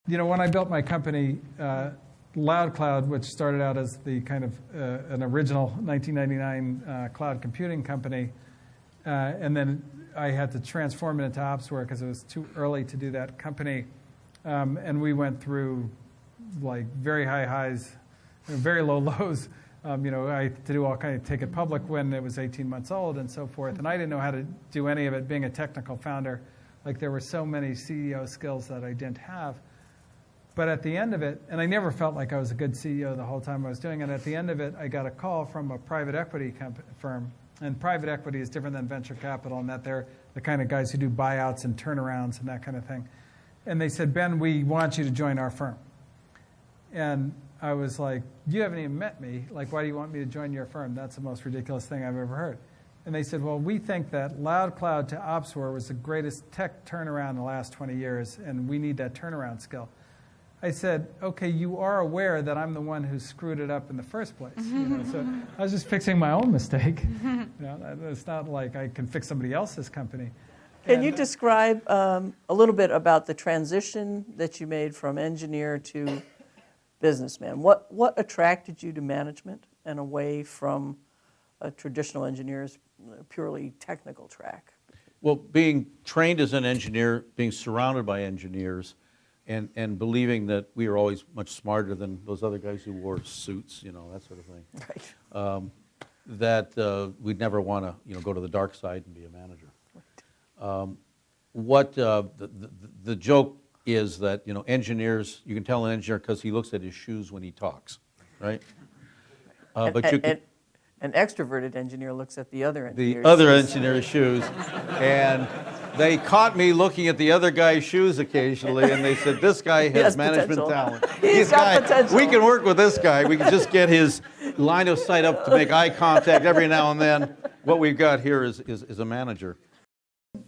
when I built my company, Loud Cloud, which started out as the kind of an original 1999 cloud computing company, and then I had to transform it into Opsware because it was too early to do that company. And we went through like very high highs, very low lows. I had to do all kind of take it public when it was 18 months old and so forth. And I didn't know how to do any of it being a technical founder. Like there were so many CEO skills that I didn't have. But at the end of it, and I never felt like I was a good CEO the whole time I was doing it, at the end of it, I got a call from a private equity firm. And private equity is different than venture capital in that they're the kind of guys who do buyouts and turnarounds and that kind of thing. And they said, Ben, we want you to join our firm. And I was like, you haven't even met me. Like, why do you want me to join your firm? That's the most ridiculous thing I've ever heard. And they said, well, we think that Loud Cloud to Opsware was the greatest tech turnaround in the last 20 years, and we need that turnaround skill. I said, okay, you are aware that I'm the one who screwed it up in the first place. So I was just fixing my own mistake. It's not like I can fix somebody else's company. Can you describe a little bit about the transition that you made from engineer to businessman? What attracted you to management and away from a traditional engineer's purely technical track? Well, being trained as an engineer, being surrounded by engineers, and believing that we were always much smarter than those other guys who wore suits, that sort of thing. Right. That we'd never want to, go to the dark side and be a manager. The joke is that, engineers, you can tell an engineer because he looks at his shoes when he talks, right? An extroverted engineer looks at the other engineer's engineer's shoes, and they caught me looking at the other guy's shoes occasionally, and they said, this guy has management talent. He's got potential. We can work with this guy. We can just get his line of sight up to make eye contact every now and then. What we've got here is a manager.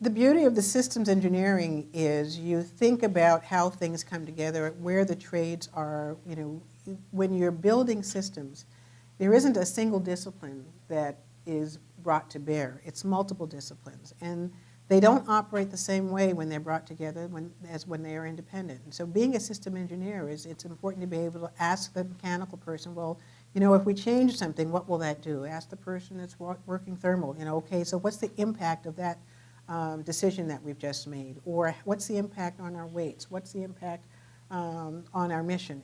The beauty of the systems engineering is you think about how things come together, where the trades are. When you're building systems, there isn't a single discipline that is brought to bear. It's multiple disciplines. And they don't operate the same way when they're brought together as when they are independent. And so being a system engineer it's important to be able to ask the mechanical person, well, if we change something, what will that do? Ask the person that's working thermal, okay, so what's the impact of that decision that we've just made? Or what's the impact on our weights? What's the impact on our mission?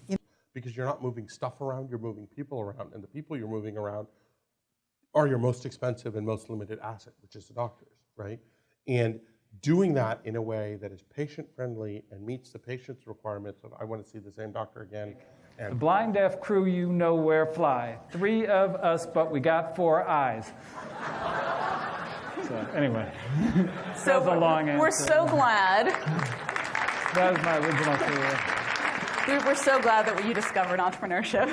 Because you're not moving stuff around, you're moving people around, and the people you're moving around are your most expensive and most limited asset, which is the doctors, right? And doing that in a way that is patient-friendly and meets the patient's requirements of, I want to see the same doctor again. The blind deaf crew you know where fly. 3 of us, but we got 4 eyes. So anyway, that was a long answer. We're so glad. That was my original career. We're so glad that you discovered entrepreneurship.